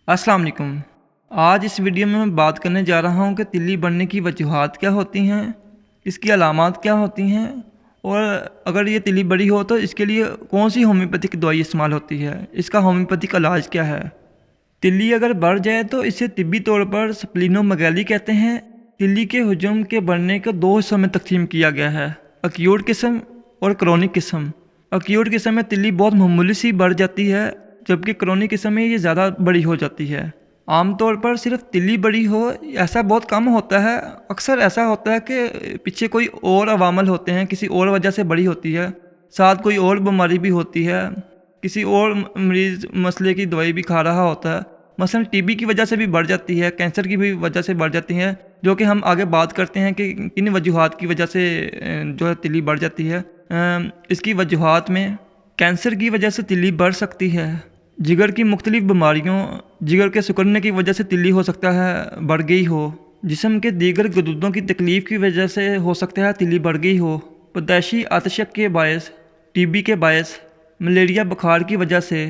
अस्सलाम वालेकुम। आज इस वीडियो में मैं बात करने जा रहा हूँ कि तिल्ली बढ़ने की वजूहात क्या होती हैं, इसकी अलामात क्या होती हैं, और अगर ये तिल्ली बड़ी हो तो इसके लिए कौन सी होम्योपैथिक दवाई इस्तेमाल होती है, इसका होम्योपैथिक इलाज क्या है। तिल्ली अगर बढ़ जाए तो इसे तिब्बी तौर पर स्प्लीनोमेगाली कहते हैं। तिल्ली के हजम के बढ़ने को दो हिस्सों में तकसीम किया गया है, एक्यूट किस्म और क्रोनिक किस्म। एक्यूट किस्म में तिल्ली बहुत मामूली सी बढ़ जाती है, जबकि क्रोनिक किस्म में ये ज़्यादा बड़ी हो जाती है। आमतौर पर सिर्फ तिल्ली बड़ी हो ऐसा बहुत कम होता है। अक्सर ऐसा होता है कि पीछे कोई और अवामल होते हैं, किसी और वजह से बड़ी होती है, साथ कोई और बीमारी भी होती है, किसी और मरीज़ मसले की दवाई भी खा रहा होता है। मसलन टीबी की वजह से भी बढ़ जाती है, कैंसर की भी वजह से बढ़ जाती है, जो कि हम आगे बात करते हैं कि किन वजूहात की वजह से जो है तिल्ली बढ़ जाती है। इसकी वजूहात में कैंसर की वजह से तिल्ली बढ़ सकती है, जिगर की मुख्तलिफ बीमारियों, जिगर के सिकुड़ने की वजह से तिल्ली हो सकता है बढ़ गई हो, जिस्म के दीगर गदूदों की तकलीफ़ की वजह से हो सकता है तिल्ली बढ़ गई हो, पैदाइशी आतशक के बायस, टीबी के बायस, मलेरिया बुखार की वजह से,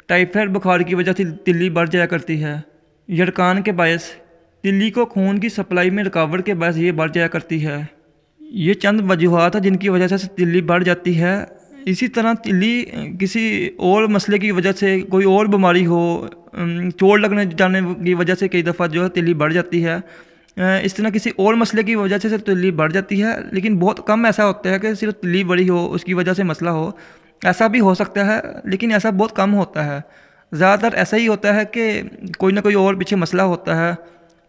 टाइफाइड बुखार की वजह से तिल्ली बढ़ जाया करती है, यरकान के बायस, तिल्ली को खून की सप्लाई में रुकावट के बायस ये बढ़ जाया करती है। ये चंद वजूहात हैं जिनकी वजह से तिल्ली बढ़ जाती है। इसी तरह तिल्ली किसी और मसले की वजह से, कोई और बीमारी हो, चोट लगने जाने की वजह से कई दफ़ा जो है तिल्ली बढ़ जाती है। इस तरह किसी और मसले की वजह से तिल्ली बढ़ जाती है, लेकिन बहुत कम ऐसा होता है कि सिर्फ तिल्ली बड़ी हो उसकी वजह से मसला हो। ऐसा भी हो सकता है, लेकिन ऐसा बहुत कम होता है। ज़्यादातर ऐसा ही होता है कि कोई ना कोई और पीछे मसला होता है,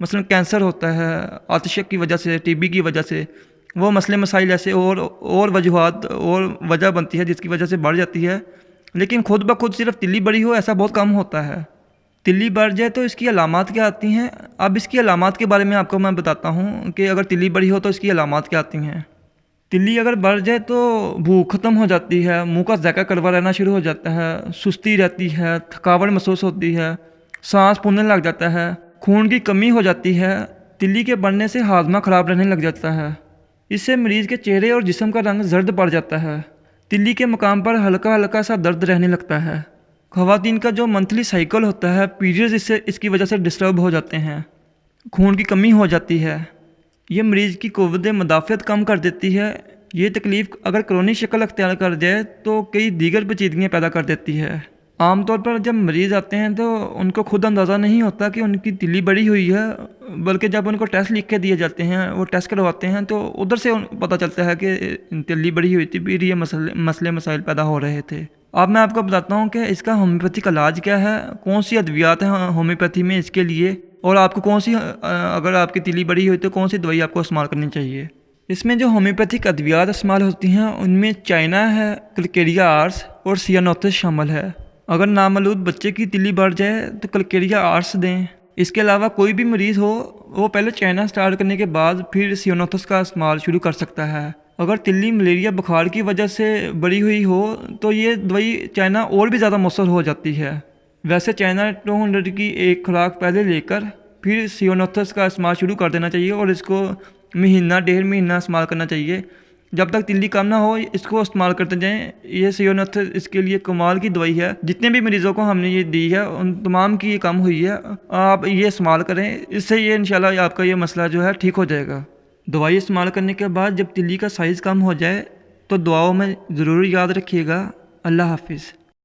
मसलन कैंसर होता है आतिशक की वजह से, टीबी की वजह से, वो मसले मसाइल ऐसे और वजूहात और वजह बनती है जिसकी वजह से बढ़ जाती है। लेकिन खुद ब खुद सिर्फ तिल्ली बड़ी हो ऐसा बहुत कम होता है। तिल्ली बढ़ जाए तो इसकी अलामात क्या आती हैं। अब इसकी अलामात के बारे में आपको मैं बताता हूँ कि अगर तिल्ली बड़ी हो तो इसकी अलामात क्या आती हैं। तिल्ली अगर बढ़ जाए तो भूख ख़त्म हो जाती है, मुंह का जायका कड़वा रहना शुरू हो जाता है, सुस्ती रहती है, थकावट महसूस होती है, सांस फूलने लग जाता है, खून की कमी हो जाती है। तिल्ली के बढ़ने से हाजमा ख़राब रहने लग जाता है। इससे मरीज़ के चेहरे और जिस्म का रंग जर्द पड़ जाता है। तिल्ली के मकाम पर हल्का हल्का सा दर्द रहने लगता है। ख़वातीन का जो मंथली साइकिल होता है, पीरियड्स इसकी वजह से डिस्टर्ब हो जाते हैं। खून की कमी हो जाती है। ये मरीज़ की क़ुव्वत मुदाफ़अत कम कर देती है। ये तकलीफ़ अगर क्रोनिक शक्ल अख्तियार कर जाए तो कई दीगर पेचीदगियाँ पैदा कर देती है। आमतौर पर जब मरीज़ आते हैं तो उनको खुद अंदाज़ा नहीं होता कि उनकी तिल्ली बड़ी हुई है, बल्कि जब उनको टेस्ट लिख के दिए जाते हैं, वो टेस्ट करवाते हैं तो उधर से पता चलता है कि तिल्ली बड़ी हुई थी, फिर ये मसले मसाइल पैदा हो रहे थे। अब मैं आपको बताता हूँ कि इसका होम्योपैथिक इलाज क्या है, कौन सी अद्वियात हैं होम्योपैथी में इसके लिए, और आपको कौन सी अगर आपकी तिल्ली बड़ी हुई तो कौन सी दवाई आपको इस्तेमाल करनी चाहिए। इसमें जो होम्योपैथिक अद्वियात इस्तेमाल होती हैं उनमें चाइना है, कलकेरिया आर्स और सियानोथिस शामिल है। अगर नामालूद बच्चे की तिल्ली बढ़ जाए तो कलकेरिया आर्स दें। इसके अलावा कोई भी मरीज़ हो वो पहले चाइना स्टार्ट करने के बाद फिर सियानोथिस का इस्तेमाल शुरू कर सकता है। अगर तिल्ली मलेरिया बुखार की वजह से बड़ी हुई हो तो ये दवाई चाइना और भी ज़्यादा मौसर हो जाती है। वैसे चाइना 200 की एक खुराक पहले लेकर फिर सियानोथिस का इस्तेमाल शुरू कर देना चाहिए, और इसको महीना 1.5 महीना इस्तेमाल करना चाहिए। जब तक तिल्ली कम ना हो इसको इस्तेमाल करते जाएं। ये सियानोथिस इसके लिए कमाल की दवाई है। जितने भी मरीज़ों को हमने ये दी है उन तमाम की ये कम हुई है। आप ये इस्तेमाल करें, इससे ये इंशाल्लाह आपका ये मसला जो है ठीक हो जाएगा। दवाई इस्तेमाल करने के बाद जब तिल्ली का साइज़ कम हो जाए तो दुआओं में ज़रूर याद रखिएगा। अल्लाह हाफिज़।